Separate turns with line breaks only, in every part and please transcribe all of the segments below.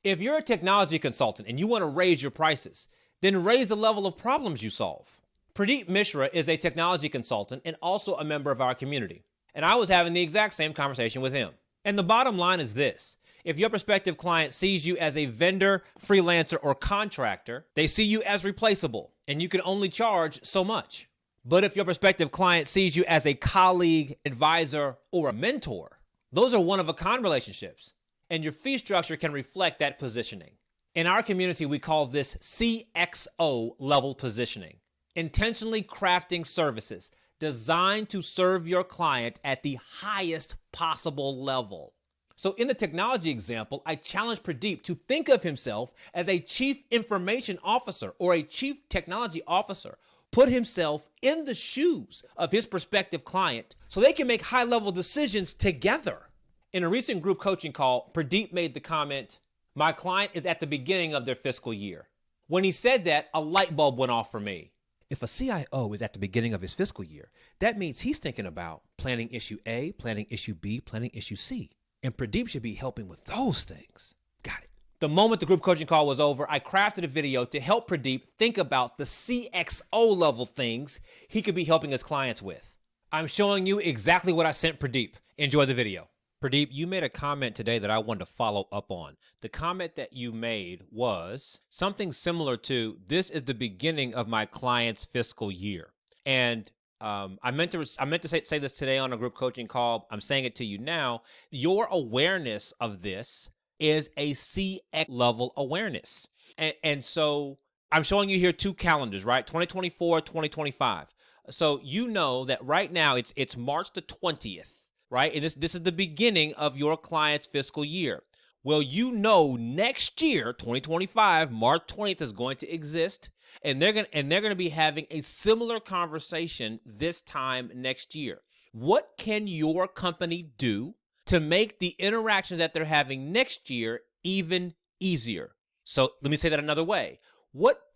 If you're a technology consultant and you want to raise your prices, then raise the level of problems you solve. Pradeep Mishra is a technology consultant and also a member of our community. And I was having the exact same conversation with him. And the bottom line is this. If your prospective client sees you as a vendor, freelancer, or contractor, they see you as replaceable, and you can only charge so much. But if your prospective client sees you as a colleague, advisor, or a mentor, those are one-of-a-kind relationships, and your fee structure can reflect that positioning. In our community, we call this CXO level positioning, intentionally crafting services designed to serve your client at the highest possible level. So in the technology example, I challenged Pradeep to think of himself as a chief information officer or a chief technology officer, put himself in the shoes of his prospective client so they can make high-level decisions together. In a recent group coaching call, Pradeep made the comment, "My client is at the beginning of their fiscal year." When he said that, a light bulb went off for me. If a CIO is at the beginning of his fiscal year, that means he's thinking about planning issue A, planning issue B, planning issue C. And Pradeep should be helping with those things. Got it. The moment the group coaching call was over, I crafted a video to help Pradeep think about the CXO level things he could be helping his clients with. I'm showing you exactly what I sent Pradeep. Enjoy the video. Pradeep, you made a comment today that I wanted to follow up on. The comment that you made was something similar to, this is the beginning of my client's fiscal year. And I meant to say this today on a group coaching call. I'm saying it to you now. Your awareness of this is a CX level awareness. And so I'm showing you here two calendars, right? 2024, 2025. So you know that right now it's March the 20th, right? And this is the beginning of your client's fiscal year. Well, you know next year, 2025, March 20th is going to exist, and they're going to be having a similar conversation this time next year. What can your company do to make the interactions that they're having next year even easier? So let me say that another way. What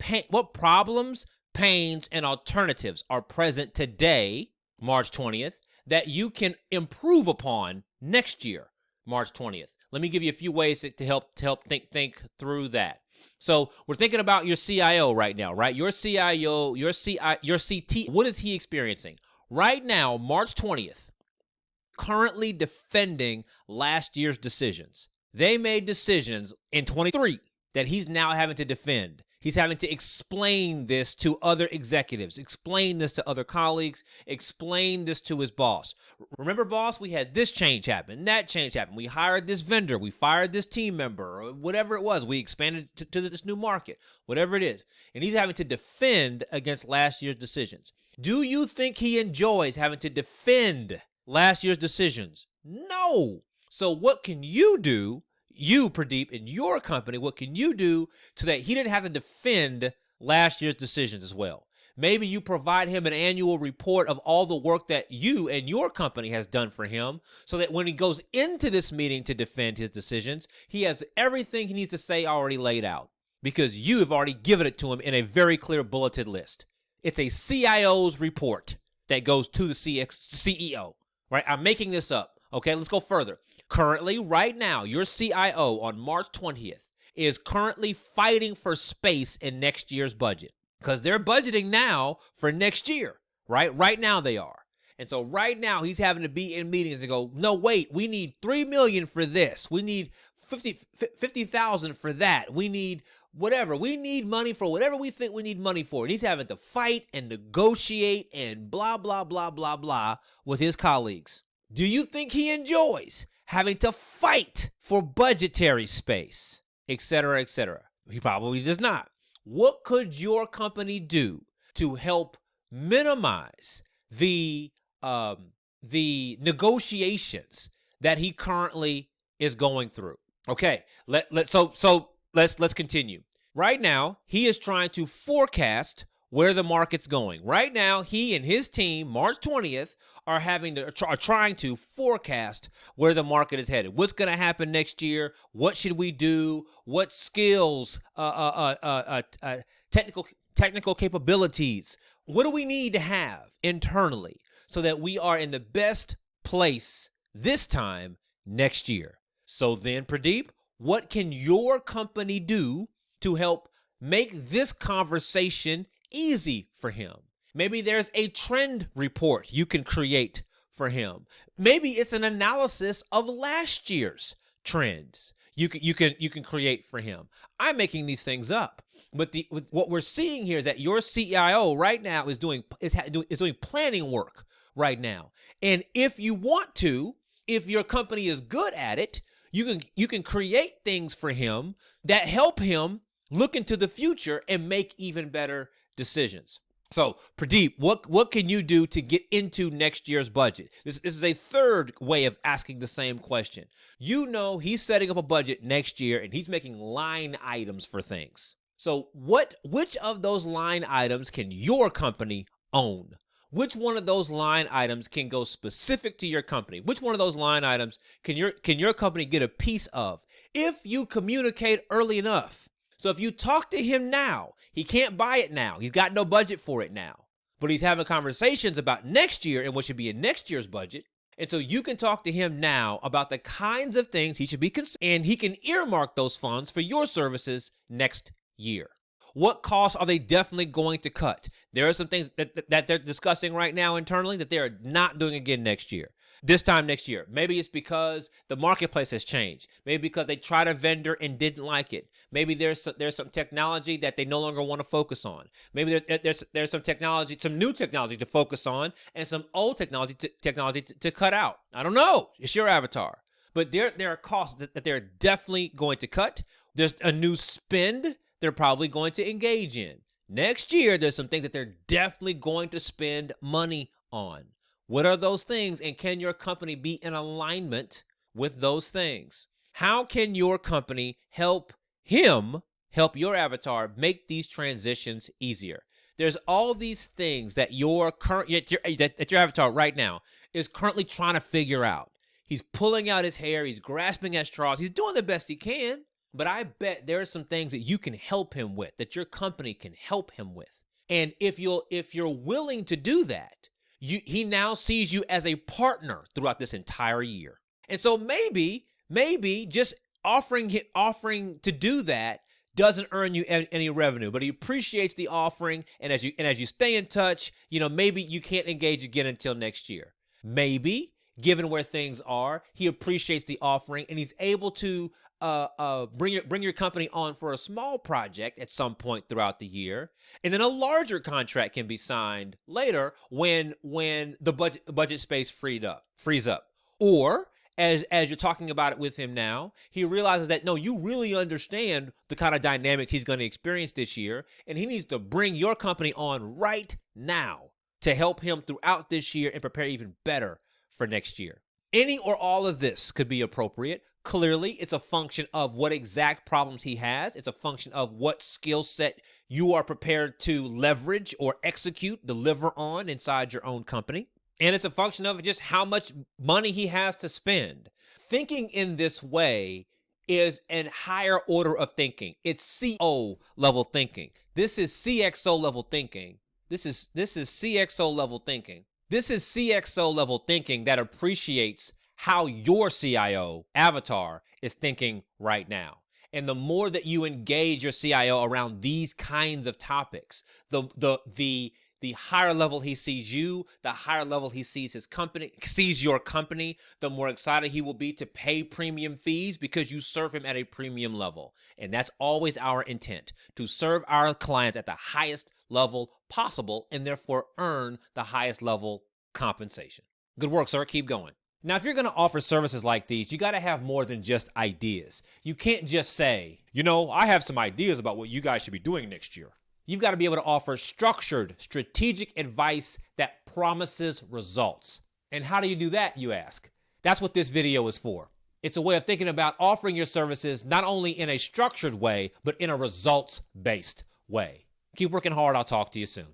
problems, pains, and alternatives are present today, March 20th, that you can improve upon next year, March 20th? Let me give you a few ways to help think through that. So we're thinking about your CIO right now, right? Your CIO, your CT, what is he experiencing? Right now, March 20th, currently defending last year's decisions. They made decisions in 23 that he's now having to defend. He's having to explain this to other executives, explain this to other colleagues, explain this to his boss. Remember, boss, we had this change happen, that change happened. We hired this vendor, we fired this team member, or whatever it was. We expanded to this new market, whatever it is. And he's having to defend against last year's decisions. Do you think he enjoys having to defend last year's decisions? No. So what can you do? You, Pradeep, in your company, what can you do so that he didn't have to defend last year's decisions as well? Maybe you provide him an annual report of all the work that you and your company has done for him so that when he goes into this meeting to defend his decisions, he has everything he needs to say already laid out because you have already given it to him in a very clear bulleted list. It's a CIO's report that goes to the CEO, right? I'm making this up. Okay, let's go further. Currently, right now, your CIO on March 20th is currently fighting for space in next year's budget because they're budgeting now for next year, right? Right now they are. And so right now he's having to be in meetings and go, no, wait, we need $3 million for this. We need 50,000 for that. We need whatever. We need money for whatever we think we need money for. And he's having to fight and negotiate and blah, blah, blah, blah, blah with his colleagues. Do you think he enjoys having to fight for budgetary space, et cetera, et cetera? He probably does not. What could your company do to help minimize the negotiations that he currently is going through? Okay, let's continue. Right now, he is trying to forecast where the market's going. Right now, he and his team, March 20th, are trying to forecast where the market is headed. What's going to happen next year? What should we do? What skills, technical capabilities, what do we need to have internally so that we are in the best place this time next year? So then, Pradeep, what can your company do to help make this conversation easy for him? Maybe there's a trend report you can create for him. Maybe it's an analysis of last year's trends you can create for him. I'm making these things up, but what we're seeing here is that your CIO right now is doing planning work right now. And if you want to, if your company is good at it, you can create things for him that help him look into the future and make even better decisions. So, Pradeep, what can you do to get into next year's budget? This is a third way of asking the same question. You know he's setting up a budget next year and he's making line items for things. So which of those line items can your company own? Which one of those line items can go specific to your company? Which one of those line items can your company get a piece of if you communicate early enough? So if you talk to him now, he can't buy it now. He's got no budget for it now. But he's having conversations about next year and what should be in next year's budget. And so you can talk to him now about the kinds of things he should be considering, and he can earmark those funds for your services next year. What costs are they definitely going to cut? There are some things that they're discussing right now internally that they're not doing again next year. This time next year. Maybe it's because the marketplace has changed. Maybe because they tried a vendor and didn't like it. Maybe there's some technology that they no longer want to focus on. Maybe there's some technology, some new technology to focus on, and some old technology to cut out. I don't know. It's your avatar. But there are costs that they're definitely going to cut. There's a new spend they're probably going to engage in. Next year, there's some things that they're definitely going to spend money on. What are those things, and can your company be in alignment with those things? How can your company help your avatar make these transitions easier? There's all these things that your avatar right now is currently trying to figure out. He's pulling out his hair, he's grasping at straws, he's doing the best he can, but I bet there are some things that you can help him with, that your company can help him with. And if you're willing to do that, he now sees you as a partner throughout this entire year. And so maybe just offering to do that doesn't earn you any revenue, but he appreciates the offering. And as you stay in touch, maybe you can't engage again until next year. Maybe, given where things are, he appreciates the offering and he's able to bring your company on for a small project at some point throughout the year, and then a larger contract can be signed later when the budget space frees up. Or as you're talking about it with him now, he realizes that no, you really understand the kind of dynamics he's going to experience this year, and he needs to bring your company on right now to help him throughout this year and prepare even better for next year. Any or all of this could be appropriate. Clearly, it's a function of what exact problems he has. It's a function of what skill set you are prepared to leverage or deliver on inside your own company. And it's a function of just how much money he has to spend. Thinking in this way is a higher order of thinking. It's CO level thinking. This is CXO level thinking. This is CXO level thinking. This is CXO level thinking that appreciates how your CIO avatar is thinking right now. And the more that you engage your CIO around these kinds of topics, the higher level he sees you, the higher level he sees your company, the more excited he will be to pay premium fees because you serve him at a premium level. And that's always our intent, to serve our clients at the highest level possible and therefore earn the highest level compensation. Good work, sir. Keep going. Now, if you're going to offer services like these, you got to have more than just ideas. You can't just say, I have some ideas about what you guys should be doing next year. You've got to be able to offer structured, strategic advice that promises results. And how do you do that, you ask? That's what this video is for. It's a way of thinking about offering your services not only in a structured way, but in a results-based way. Keep working hard. I'll talk to you soon.